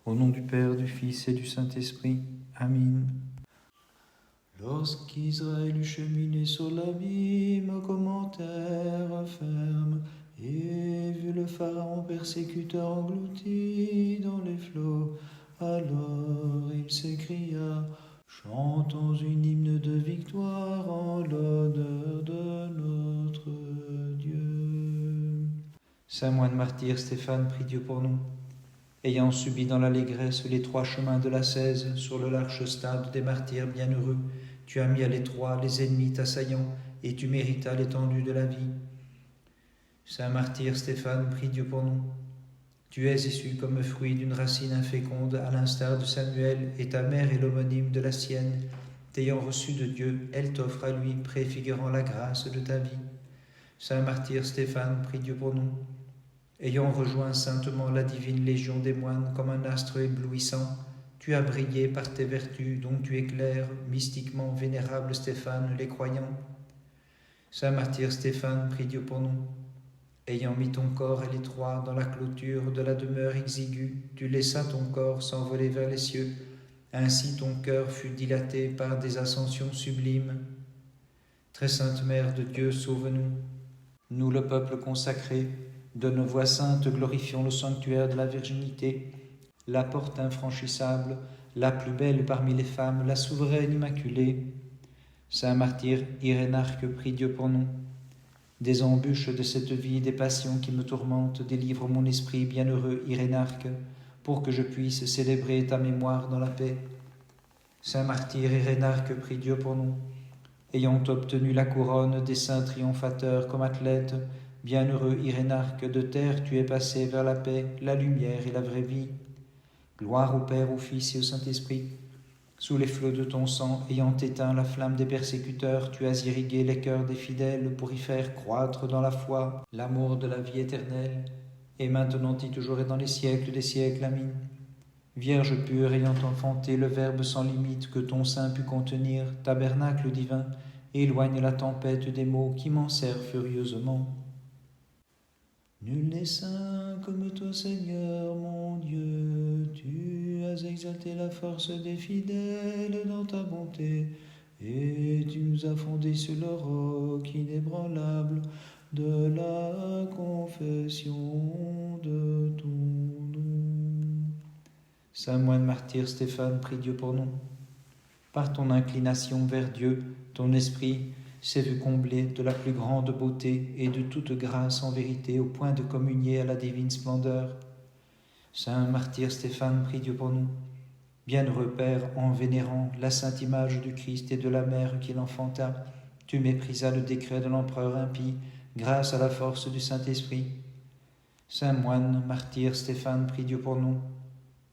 Au nom du Père, du Fils et du Saint-Esprit. Amen. Lorsqu'Israël eut cheminé sur l'abîme comme terre ferme, et vu le Pharaon persécuteur englouti dans les flots, alors il s'écria: chantons une hymne de victoire en l'honneur de notre Dieu. Saint moine martyr Stéphane, prie Dieu pour nous. Ayant subi dans l'allégresse les 3 chemins de l'ascèse, sur le large stade des martyrs bienheureux, tu as mis à l'étroit les ennemis t'assaillant, et tu méritas l'étendue de la vie. Saint martyr Stéphane, prie Dieu pour nous. Tu es issu comme fruit d'une racine inféconde, à l'instar de Samuel, et ta mère est l'homonyme de la sienne. T'ayant reçu de Dieu, elle t'offre à lui, préfigurant la grâce de ta vie. Saint martyr Stéphane, prie Dieu pour nous. Ayant rejoint saintement la divine légion des moines comme un astre éblouissant, tu as brillé par tes vertus, dont tu éclaires mystiquement vénérable Stéphane les croyants. Saint martyr Stéphane, prie Dieu pour nous. Ayant mis ton corps à l'étroit dans la clôture de la demeure exiguë, tu laissas ton corps s'envoler vers les cieux. Ainsi ton cœur fut dilaté par des ascensions sublimes. Très sainte Mère de Dieu, sauve-nous. Nous, le peuple consacré, de nos voix saintes, glorifions le sanctuaire de la virginité, la porte infranchissable, la plus belle parmi les femmes, la souveraine immaculée. Saint martyr Irénarque, prie Dieu pour nous. Des embûches de cette vie, des passions qui me tourmentent, délivre mon esprit bienheureux Irénarque, pour que je puisse célébrer ta mémoire dans la paix. Saint martyr Irénarque, prie Dieu pour nous. Ayant obtenu la couronne des saints triomphateurs comme athlète, bienheureux Irénarque, de terre tu es passé vers la paix, la lumière et la vraie vie. Gloire au Père, au Fils et au Saint-Esprit. Sous les flots de ton sang, ayant éteint la flamme des persécuteurs, tu as irrigué les cœurs des fidèles pour y faire croître dans la foi l'amour de la vie éternelle, et maintenant et toujours et dans les siècles des siècles. Amen. Vierge pure, ayant enfanté le Verbe sans limite que ton sein put contenir, tabernacle divin, éloigne la tempête des maux qui m'en serrent furieusement. Nul n'est saint comme toi, Seigneur mon Dieu, tu as exalté la force des fidèles dans ta bonté, et tu nous as fondés sur le roc inébranlable de la confession de ton nom. Saint moine martyr Stéphane, prie Dieu pour nous. Par ton inclination vers Dieu, ton esprit s'est vu comblé de la plus grande beauté et de toute grâce en vérité, au point de communier à la divine splendeur. Saint martyr Stéphane, prie Dieu pour nous. Bienheureux Père, en vénérant la sainte image du Christ et de la mère qui l'enfanta, tu méprisas le décret de l'empereur impie, grâce à la force du Saint-Esprit. Saint moine martyr Stéphane, prie Dieu pour nous.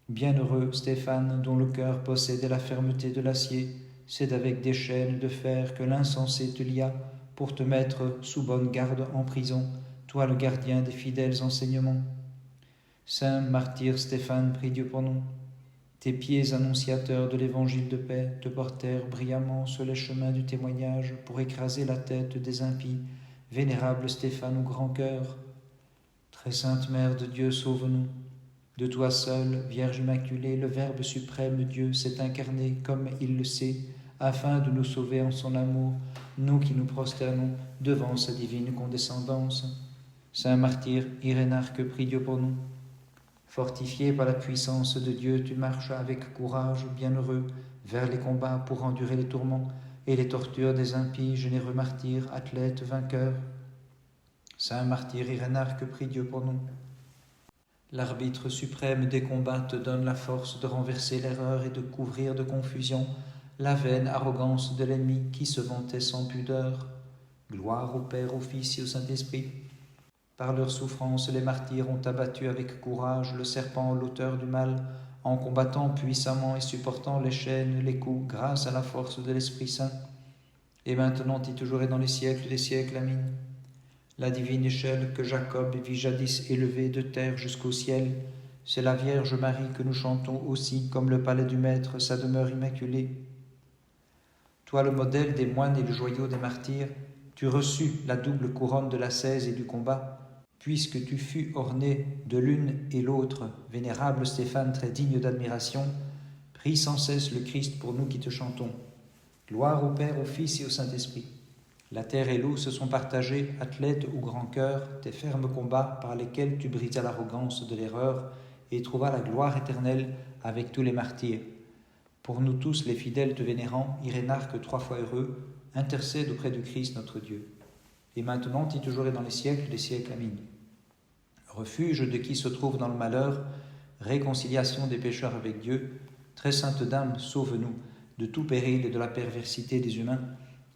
Bienheureux Stéphane, dont le cœur possédait la fermeté de l'acier, c'est avec des chaînes de fer que l'insensé te lia pour te mettre sous bonne garde en prison, toi le gardien des fidèles enseignements. Saint martyr Stéphane, prie Dieu pour nous. Tes pieds annonciateurs de l'évangile de paix te portèrent brillamment sur les chemins du témoignage pour écraser la tête des impies. Vénérable Stéphane au grand cœur, très sainte Mère de Dieu, sauve-nous. De toi seule, Vierge Immaculée, le Verbe suprême Dieu s'est incarné comme il le sait, afin de nous sauver en son amour, nous qui nous prosternons devant sa divine condescendance. Saint martyr Irénarque, prie Dieu pour nous. Fortifié par la puissance de Dieu, tu marches avec courage, bienheureux, vers les combats pour endurer les tourments et les tortures des impies, généreux martyr, athlète, vainqueur. Saint martyr Irénarque, prie Dieu pour nous. L'arbitre suprême des combats te donne la force de renverser l'erreur et de couvrir de confusion la vaine arrogance de l'ennemi qui se vantait sans pudeur. Gloire au Père, au Fils et au Saint-Esprit. Par leur souffrance, les martyrs ont abattu avec courage le serpent, l'auteur du mal, en combattant puissamment et supportant les chaînes, les coups, grâce à la force de l'Esprit Saint. Et maintenant et toujours et dans les siècles des siècles. Amen. La divine échelle que Jacob vit jadis élevée de terre jusqu'au ciel, c'est la Vierge Marie que nous chantons aussi, comme le palais du Maître, sa demeure immaculée. Toi, le modèle des moines et le joyau des martyrs, tu reçus la double couronne de l'ascèse et du combat, Puisque tu fus orné de l'une et l'autre, vénérable Stéphane, très digne d'admiration, prie sans cesse le Christ pour nous qui te chantons. Gloire au Père, au Fils et au Saint-Esprit. La terre et l'eau se sont partagées, athlète ou grand cœur, tes fermes combats par lesquels tu brisas l'arrogance de l'erreur et trouvas la gloire éternelle avec tous les martyrs. Pour nous tous les fidèles te vénérant, Irénarque 3 fois heureux, intercède auprès du Christ notre Dieu. Et maintenant, et toujours et dans les siècles des siècles. Amen. Refuge de qui se trouve dans le malheur, réconciliation des pécheurs avec Dieu, très sainte Dame, sauve-nous de tout péril et de la perversité des humains,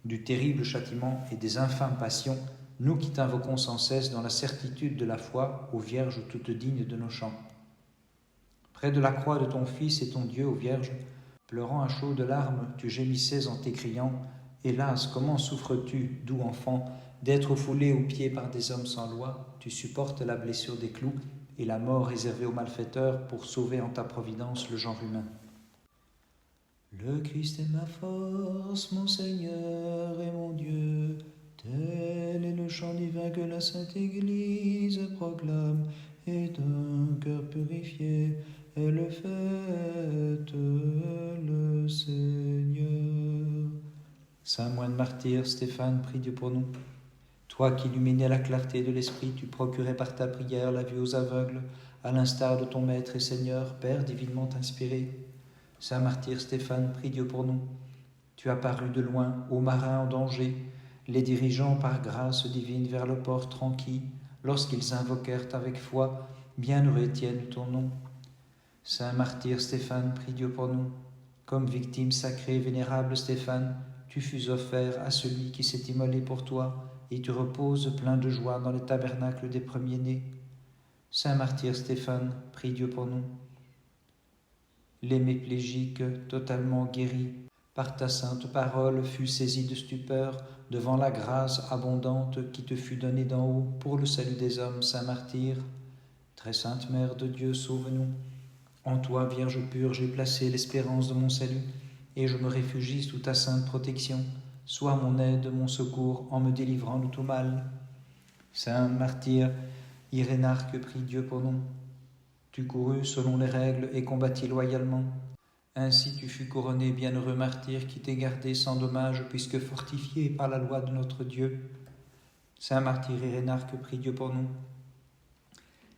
du terrible châtiment et des infâmes passions, nous qui t'invoquons sans cesse dans la certitude de la foi, ô Vierge toute digne de nos chants. Près de la croix de ton Fils et ton Dieu, ô Vierge, pleurant à chaudes larmes, tu gémissais en t'écriant « Hélas, comment souffres-tu, doux enfant, d'être foulé aux pieds par des hommes sans loi, tu supportes la blessure des clous et la mort réservée aux malfaiteurs pour sauver en ta providence le genre humain. » Le Christ est ma force, mon Seigneur et mon Dieu. Tel est le chant divin que la Sainte Église proclame, et d'un cœur purifié, elle fête le Seigneur. Saint moine martyr Stéphane, prie Dieu pour nous. Toi qui illuminais la clarté de l'esprit, tu procurais par ta prière la vue aux aveugles, à l'instar de ton Maître et Seigneur, Père divinement inspiré. Saint martyr Stéphane, prie Dieu pour nous. Tu apparus de loin aux marins en danger, les dirigeant par grâce divine vers le port tranquille, lorsqu'ils invoquèrent avec foi, bienheureux Étienne ton nom. Saint martyr Stéphane, prie Dieu pour nous. Comme victime sacrée, vénérable Stéphane, tu fus offert à celui qui s'est immolé pour toi, et tu reposes plein de joie dans le tabernacle des premiers-nés. Saint martyr Stéphane, prie Dieu pour nous. L'hémiplégique, totalement guéri, par ta sainte parole, fut saisi de stupeur devant la grâce abondante qui te fut donnée d'en haut pour le salut des hommes, Saint martyr. Très sainte Mère de Dieu, sauve-nous. En toi, Vierge pure, j'ai placé l'espérance de mon salut, et je me réfugie sous ta sainte protection. Sois mon aide, mon secours, en me délivrant de tout mal. Saint martyr Irénarque, prie Dieu pour nous. Tu courus selon les règles et combattis loyalement. Ainsi tu fus couronné, bienheureux martyr, qui t'est gardé sans dommage, puisque fortifié par la loi de notre Dieu. Saint martyr Irénarque, prie Dieu pour nous.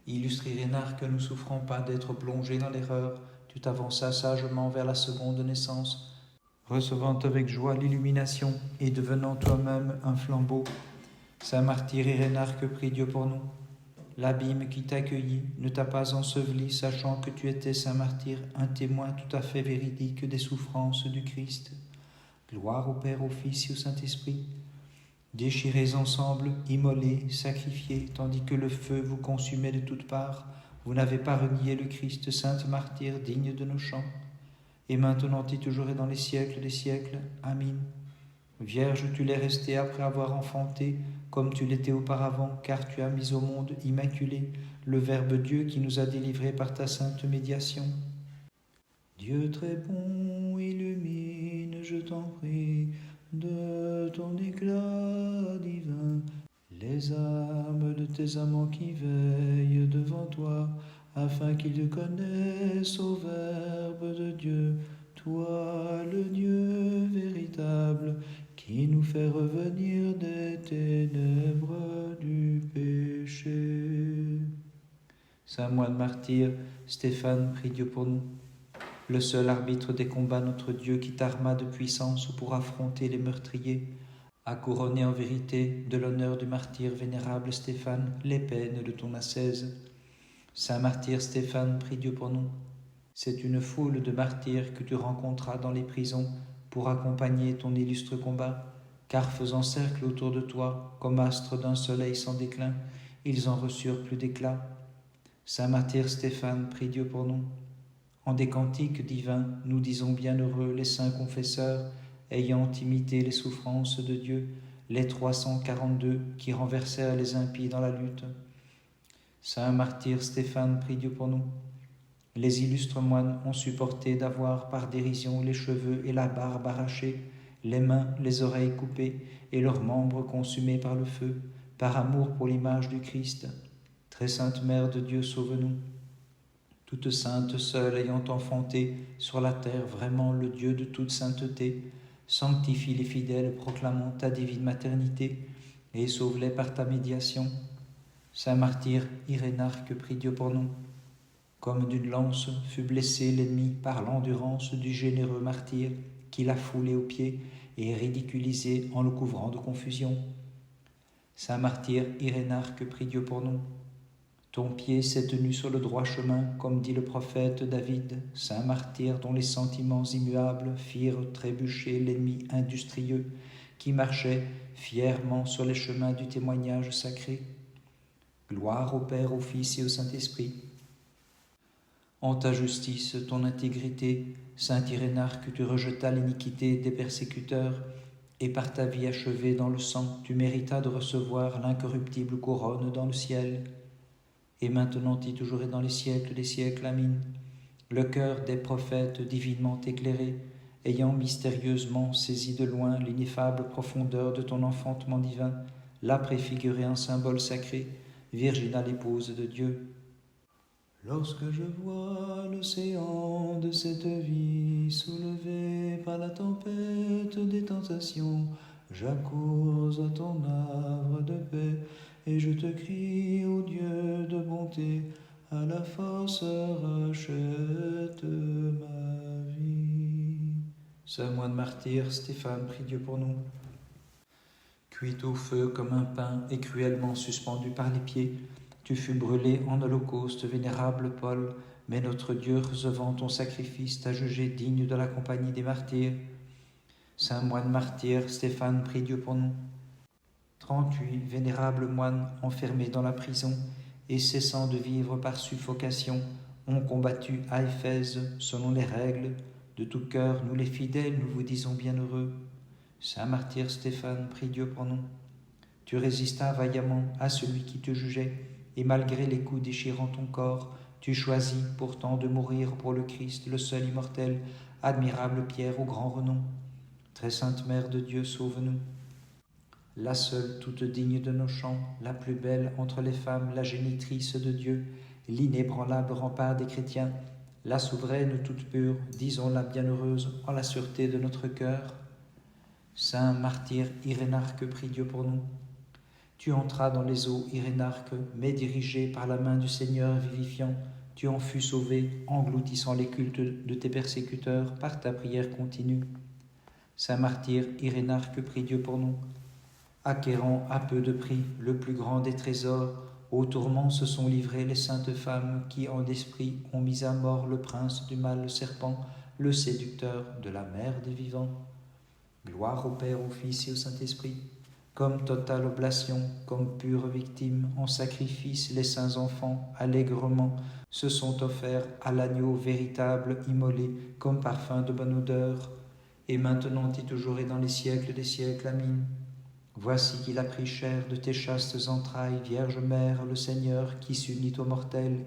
Illustre Irénarque, ne souffrant pas d'être plongé dans l'erreur, tu t'avanças sagement vers la seconde naissance, recevant avec joie l'illumination et devenant toi-même un flambeau. Saint martyr Irénarque, prie Dieu pour nous. L'abîme qui t'accueillit ne t'a pas enseveli, sachant que tu étais, Saint martyr, un témoin tout à fait véridique des souffrances du Christ. Gloire au Père, au Fils et au Saint-Esprit. Déchirés ensemble, immolés, sacrifiés, tandis que le feu vous consumait de toutes parts, vous n'avez pas renié le Christ, sainte martyr, digne de nos chants. Et maintenant et toujours et dans les siècles des siècles. Amen. Vierge, tu l'es restée après avoir enfanté, comme tu l'étais auparavant, car tu as mis au monde immaculé le Verbe Dieu qui nous a délivrés par ta sainte médiation. Dieu très bon, illumine, je t'en prie, de ton éclat divin, les âmes de tes amants qui veillent devant toi, afin qu'ils te connaissent au Verbe de Dieu, toi le Dieu véritable, qui nous fait revenir des ténèbres du péché. Saint moine martyr Stéphane, prie Dieu pour nous. Le seul arbitre des combats, notre Dieu, qui t'arma de puissance pour affronter les meurtriers, a couronné en vérité de l'honneur du martyr vénérable Stéphane les peines de ton ascèse. Saint martyr Stéphane, prie Dieu pour nous. C'est une foule de martyrs que tu rencontras dans les prisons pour accompagner ton illustre combat, car faisant cercle autour de toi, comme astres d'un soleil sans déclin, ils en reçurent plus d'éclat. Saint martyr Stéphane, prie Dieu pour nous. En des cantiques divins, nous disons bienheureux les saints confesseurs, ayant imité les souffrances de Dieu, les 342 qui renversèrent les impies dans la lutte. Saint martyr Stéphane, prie Dieu pour nous. Les illustres moines ont supporté d'avoir par dérision les cheveux et la barbe arrachés, les mains, les oreilles coupées et leurs membres consumés par le feu, par amour pour l'image du Christ. Très sainte Mère de Dieu, sauve-nous. Toute sainte, seule, ayant enfanté sur la terre vraiment le Dieu de toute sainteté, sanctifie les fidèles proclamant ta divine maternité et sauve-les par ta médiation. Saint martyr Irénarque, prie Dieu pour nous. Comme d'une lance fut blessé l'ennemi par l'endurance du généreux martyr qui l'a foulé aux pieds et ridiculisé en le couvrant de confusion. Saint martyr Irénarque, prie Dieu pour nous. Ton pied s'est tenu sur le droit chemin, comme dit le prophète David, saint martyr dont les sentiments immuables firent trébucher l'ennemi industrieux qui marchait fièrement sur les chemins du témoignage sacré. Gloire au Père, au Fils et au Saint-Esprit. En ta justice, ton intégrité, saint Irénarque, tu rejetas l'iniquité des persécuteurs, et par ta vie achevée dans le sang, tu méritas de recevoir l'incorruptible couronne dans le ciel. Et maintenant et toujours et dans les siècles des siècles, Amen. Le cœur des prophètes divinement éclairé, ayant mystérieusement saisi de loin l'ineffable profondeur de ton enfantement divin, l'a préfiguré en symbole sacré, virginale épouse de Dieu. Lorsque je vois l'océan de cette vie soulevé par la tempête des tentations, j'accours à ton havre de paix, et je te crie, ô Dieu de bonté, à la force rachète ma vie. Saint moine martyr Stéphane, prie Dieu pour nous. Cuit au feu comme un pain et cruellement suspendu par les pieds, tu fus brûlé en holocauste, vénérable Paul, mais notre Dieu, recevant ton sacrifice, t'a jugé digne de la compagnie des martyrs. Saint moine martyr Stéphane, prie Dieu pour nous. 38 vénérables moines enfermés dans la prison et cessant de vivre par suffocation ont combattu à Éphèse selon les règles. De tout cœur, nous les fidèles, nous vous disons bienheureux. Saint martyr Stéphane, prie Dieu pour nous. Tu résistas vaillamment à celui qui te jugeait, et malgré les coups déchirant ton corps, tu choisis pourtant de mourir pour le Christ, le seul immortel, admirable Pierre au grand renom. Très sainte Mère de Dieu, sauve-nous. La seule, toute digne de nos chants, la plus belle entre les femmes, la génitrice de Dieu, l'inébranlable rempart des chrétiens, la souveraine toute pure, disons-la bienheureuse, en la sûreté de notre cœur. Saint martyr Irénarque, prie Dieu pour nous. Tu entras dans les eaux, Irénarque, mais dirigé par la main du Seigneur vivifiant, tu en fus sauvé, engloutissant les cultes de tes persécuteurs par ta prière continue. Saint martyr Irénarque, prie Dieu pour nous. Acquérant à peu de prix le plus grand des trésors, aux tourments se sont livrées les saintes femmes qui, en esprit, ont mis à mort le prince du mal, le serpent, le séducteur de la mère des vivants. Gloire au Père, au Fils et au Saint-Esprit. Comme totale oblation, comme pure victime, en sacrifice, les saints enfants, allègrement, se sont offerts à l'agneau véritable immolé, comme parfum de bonne odeur, et maintenant et toujours et dans les siècles des siècles. Amen. Voici qu'il a pris chair de tes chastes entrailles, Vierge Mère, le Seigneur, qui s'unit aux mortels,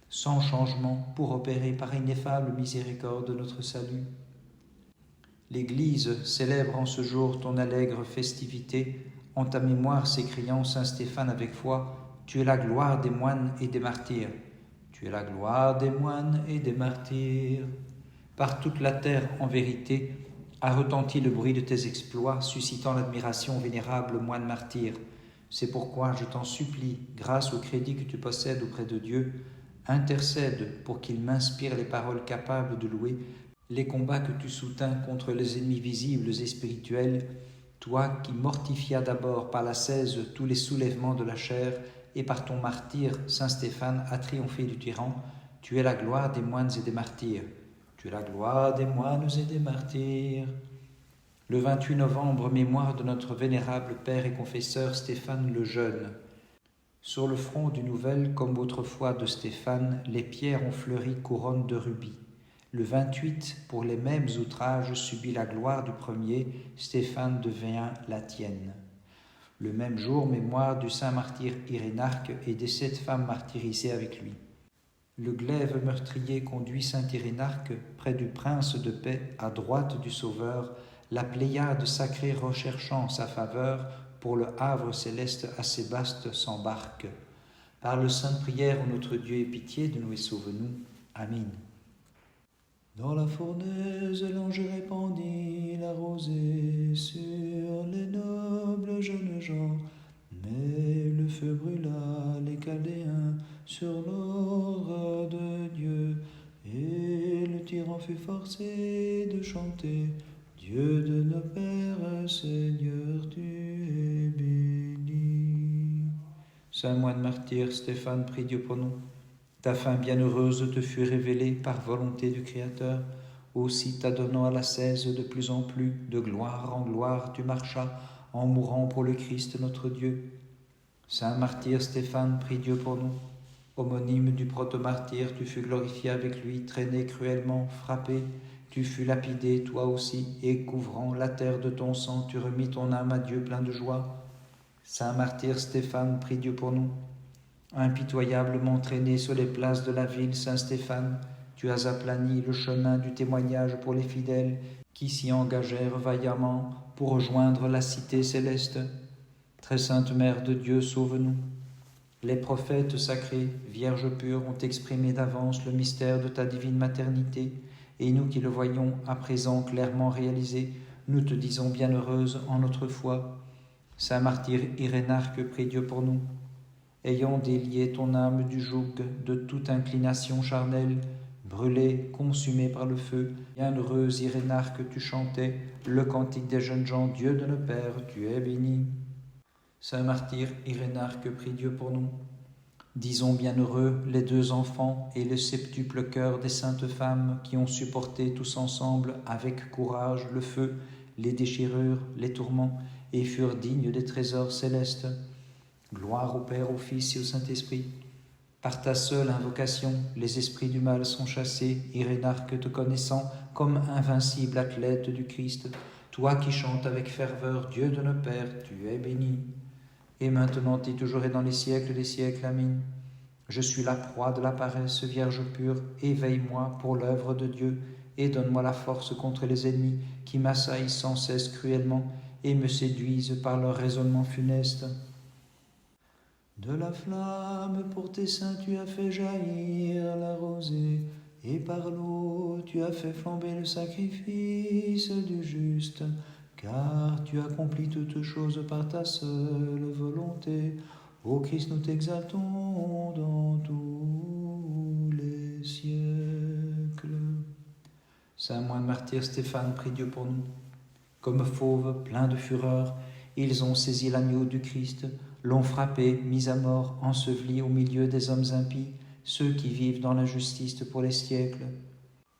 sans changement, pour opérer par ineffable miséricorde notre salut. L'Église célèbre en ce jour ton allègre festivité, en ta mémoire s'écriant Saint Stéphane avec foi, tu es la gloire des moines et des martyrs. Tu es la gloire des moines et des martyrs. Par toute la terre, en vérité, a retenti le bruit de tes exploits, suscitant l'admiration vénérable moine martyr. C'est pourquoi je t'en supplie, grâce au crédit que tu possèdes auprès de Dieu, intercède pour qu'il m'inspire les paroles capables de louer les combats que tu soutins contre les ennemis visibles et spirituels, toi qui mortifia d'abord par l'ascèse tous les soulèvements de la chair, et par ton martyr, Saint Stéphane, a triomphé du tyran. Tu es la gloire des moines et des martyrs. Tu es la gloire des moines et des martyrs. Le 28 novembre, mémoire de notre vénérable père et confesseur Stéphane le Jeune. Sur le front du nouvel, comme autrefois de Stéphane, les pierres ont fleuri couronne de rubis. Le 28, pour les mêmes outrages, subit la gloire du premier, Stéphane devient la tienne. Le même jour, mémoire du saint martyr Irénarque et des 7 femmes martyrisées avec lui. Le glaive meurtrier conduit saint Irénarque près du prince de paix, à droite du Sauveur, la pléiade sacrée recherchant sa faveur, pour le havre céleste assez vaste s'embarque. Par le sainte prière, ô notre Dieu, aie pitié de nous et sauve-nous. Amen. Dans la fournaise, l'ange répandit la rosée sur les nobles jeunes gens. Mais le feu brûla les Chaldéens sur l'ordre de Dieu, et le tyran fut forcé de chanter: Dieu de nos pères, Seigneur, tu es béni. Saint moine martyr Stéphane, prie Dieu pour nous. Ta fin bienheureuse te fut révélée par volonté du Créateur. Aussi t'adonnant à l'ascèse de plus en plus, de gloire en gloire, tu marchas en mourant pour le Christ notre Dieu. Saint martyr Stéphane, prie Dieu pour nous. Homonyme du protomartyr, tu fus glorifié avec lui, traîné cruellement, frappé. Tu fus lapidé, toi aussi, et couvrant la terre de ton sang, tu remis ton âme à Dieu plein de joie. Saint martyr Stéphane, prie Dieu pour nous. Impitoyablement traîné sur les places de la ville, Saint Stéphane, tu as aplani le chemin du témoignage pour les fidèles qui s'y engagèrent vaillamment pour rejoindre la cité céleste. Très sainte Mère de Dieu, sauve-nous. Les prophètes sacrés, Vierge pure, ont exprimé d'avance le mystère de ta divine maternité, et nous qui le voyons à présent clairement réalisé, nous te disons bienheureuse en notre foi. Saint martyr Irénarque, prie Dieu pour nous. Ayant délié ton âme du joug de toute inclination charnelle, brûlée, consumée par le feu, bienheureuse Irénarque, tu chantais le cantique des jeunes gens, Dieu de nos pères, tu es béni. Saint martyr Irénarque, prie Dieu pour nous. Disons bienheureux les 2 enfants et le septuple cœur des saintes femmes qui ont supporté tous ensemble avec courage le feu, les déchirures, les tourments, et furent dignes des trésors célestes. Gloire au Père, au Fils et au Saint-Esprit. Par ta seule invocation, les esprits du mal sont chassés, Irénarque te connaissant comme invincible athlète du Christ. Toi qui chantes avec ferveur, Dieu de nos pères, tu es béni. Et maintenant et toujours et dans les siècles des siècles. Amen. Je suis la proie de la paresse, Vierge pure, éveille-moi pour l'œuvre de Dieu, et donne-moi la force contre les ennemis qui m'assaillent sans cesse cruellement et me séduisent par leurs raisonnements funestes. De la flamme pour tes saints tu as fait jaillir la rosée, et par l'eau tu as fait flamber le sacrifice du juste, car tu accomplis toutes choses par ta seule volonté. Ô Christ, nous t'exaltons dans tous les siècles. Saint moine martyr Stéphane, prie Dieu pour nous. Comme fauves, pleins de fureur, ils ont saisi l'agneau du Christ, l'ont frappé, mis à mort, enseveli au milieu des hommes impies, ceux qui vivent dans l'injustice pour les siècles.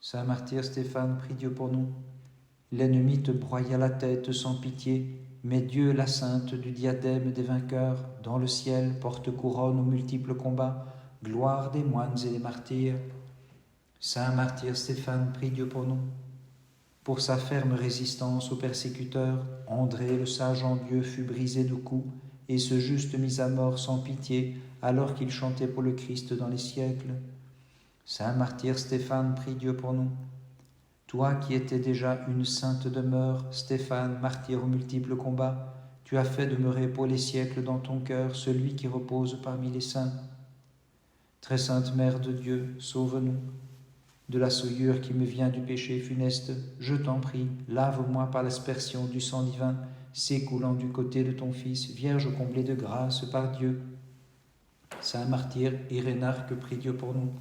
Saint martyr Stéphane, prie Dieu pour nous. L'ennemi te broya la tête sans pitié, mais Dieu, la sainte du diadème des vainqueurs, dans le ciel porte couronne aux multiples combats, gloire des moines et des martyrs. Saint martyr Stéphane, prie Dieu pour nous. Pour sa ferme résistance aux persécuteurs, André, le sage en Dieu, fut brisé de coups, et ce juste mis à mort sans pitié, alors qu'il chantait pour le Christ dans les siècles. Saint martyr Stéphane, prie Dieu pour nous. Toi qui étais déjà une sainte demeure, Stéphane, martyr aux multiples combats, tu as fait demeurer pour les siècles dans ton cœur celui qui repose parmi les saints. Très sainte Mère de Dieu, sauve-nous. De la souillure qui me vient du péché funeste, je t'en prie, lave-moi par l'aspersion du sang divin, s'écoulant du côté de ton Fils, Vierge comblée de grâce par Dieu. Saint martyr Irénarque, prie Dieu pour nous.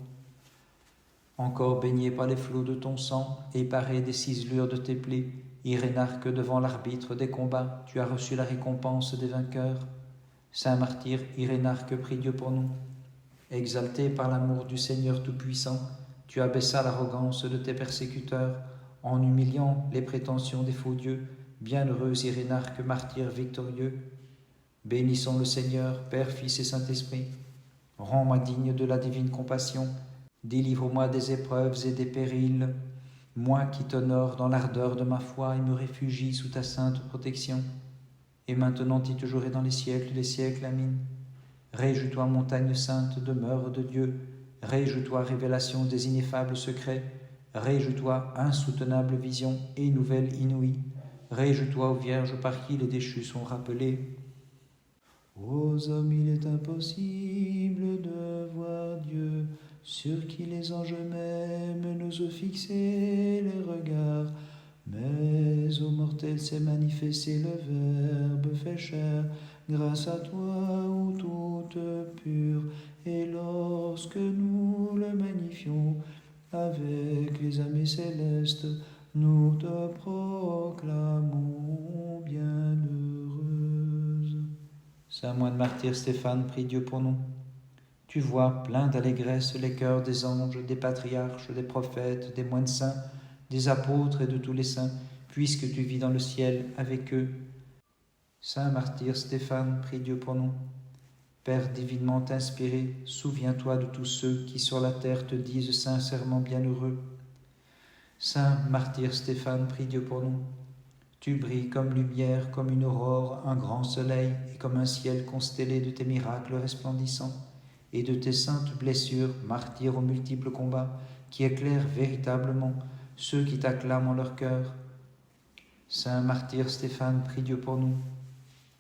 Encore baigné par les flots de ton sang et paré des ciselures de tes plaies, Irénarque, devant l'arbitre des combats, tu as reçu la récompense des vainqueurs. Saint martyr Irénarque, prie Dieu pour nous. Exalté par l'amour du Seigneur Tout-Puissant, tu abaissas l'arrogance de tes persécuteurs, en humiliant les prétentions des faux dieux, bienheureux Irénarque, martyr victorieux. Bénissons le Seigneur, Père, Fils et Saint-Esprit. Rends-moi digne de la divine compassion, délivre-moi des épreuves et des périls, moi qui t'honore dans l'ardeur de ma foi et me réfugie sous ta sainte protection. Et maintenant et toujours et dans les siècles des siècles. Amen. Réjouis-toi, montagne sainte, demeure de Dieu. Réjouis-toi, révélation des ineffables secrets. Réjouis-toi, insoutenable vision et nouvelle inouïe. Réjouis-toi, ô Vierge par qui les déchus sont rappelés. Aux hommes il est impossible de voir Dieu, sur qui les anges même n'osent fixer les regards. Mais aux mortels s'est manifesté le Verbe fait chair, grâce à toi, ô toute pure, et lorsque nous le magnifions avec les amis célestes, nous te proclamons bienheureuse. Saint moine martyr Stéphane, prie Dieu pour nous. Tu vois, plein d'allégresse, les cœurs des anges, des patriarches, des prophètes, des moines saints, des apôtres et de tous les saints, puisque tu vis dans le ciel avec eux. Saint martyr Stéphane, prie Dieu pour nous. Père divinement inspiré, souviens-toi de tous ceux qui sur la terre te disent sincèrement bienheureux. Saint martyr Stéphane, prie Dieu pour nous. Tu brilles comme lumière, comme une aurore, un grand soleil, et comme un ciel constellé de tes miracles resplendissants, et de tes saintes blessures, martyrs aux multiples combats, qui éclairent véritablement ceux qui t'acclament en leur cœur. Saint martyr Stéphane, prie Dieu pour nous.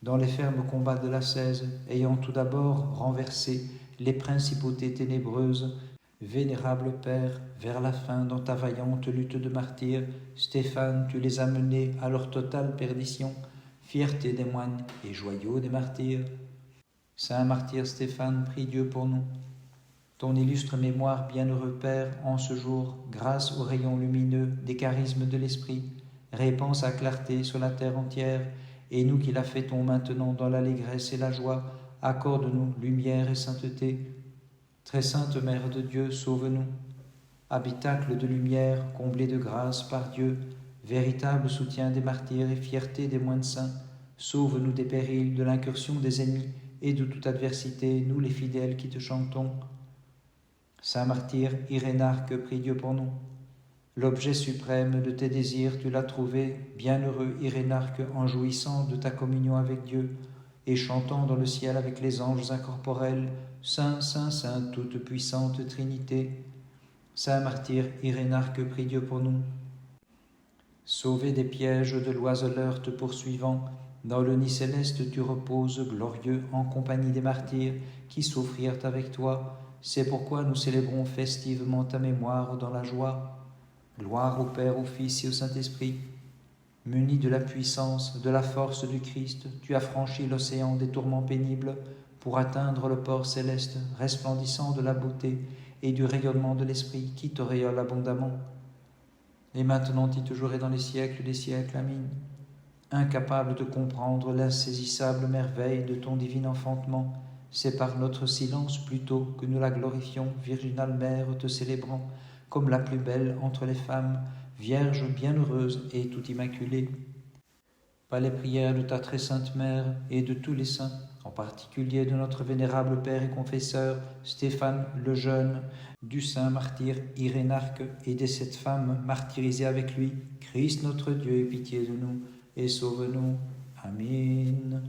Dans les fermes combats de l'ascèse, ayant tout d'abord renversé les principautés ténébreuses, vénérable Père, vers la fin, dans ta vaillante lutte de martyr, Stéphane, tu les as menés à leur totale perdition, fierté des moines et joyau des martyrs. Saint martyr Stéphane, prie Dieu pour nous. Ton illustre mémoire, bienheureux Père, en ce jour, grâce aux rayons lumineux des charismes de l'Esprit, répand sa clarté sur la terre entière, et nous qui la fêtons maintenant dans l'allégresse et la joie, accorde-nous lumière et sainteté. Très sainte Mère de Dieu, sauve-nous. Habitacle de lumière, comblé de grâce par Dieu, véritable soutien des martyrs et fierté des moines saints, sauve-nous des périls, de l'incursion des ennemis et de toute adversité, nous les fidèles qui te chantons. Saint martyr Irénarque, prie Dieu pour nous. L'objet suprême de tes désirs, tu l'as trouvé, bienheureux Irénarque, en jouissant de ta communion avec Dieu, et chantant dans le ciel avec les anges incorporels, Saint, Saint, Saint, toute puissante Trinité. Saint martyr Irénarque, prie Dieu pour nous. Sauvé des pièges de l'oiseleur te poursuivant, dans le nid céleste tu reposes, glorieux, en compagnie des martyrs qui souffrirent avec toi. C'est pourquoi nous célébrons festivement ta mémoire dans la joie. Gloire au Père, au Fils et au Saint-Esprit. Muni de la puissance, de la force du Christ, tu as franchi l'océan des tourments pénibles pour atteindre le port céleste, resplendissant de la beauté et du rayonnement de l'Esprit qui t'auréole abondamment. Et maintenant y toujours et dans les siècles des siècles. Amen. Incapable de comprendre l'insaisissable merveille de ton divin enfantement, c'est par notre silence plutôt que nous la glorifions, virginale Mère, te célébrant comme la plus belle entre les femmes, Vierge bienheureuse et tout immaculée. Par les prières de ta très sainte Mère et de tous les saints, en particulier de notre vénérable Père et confesseur Stéphane le Jeune, du saint martyr Irénarque et des 7 femmes martyrisées avec lui, Christ notre Dieu ait pitié de nous et sauve-nous. Amen.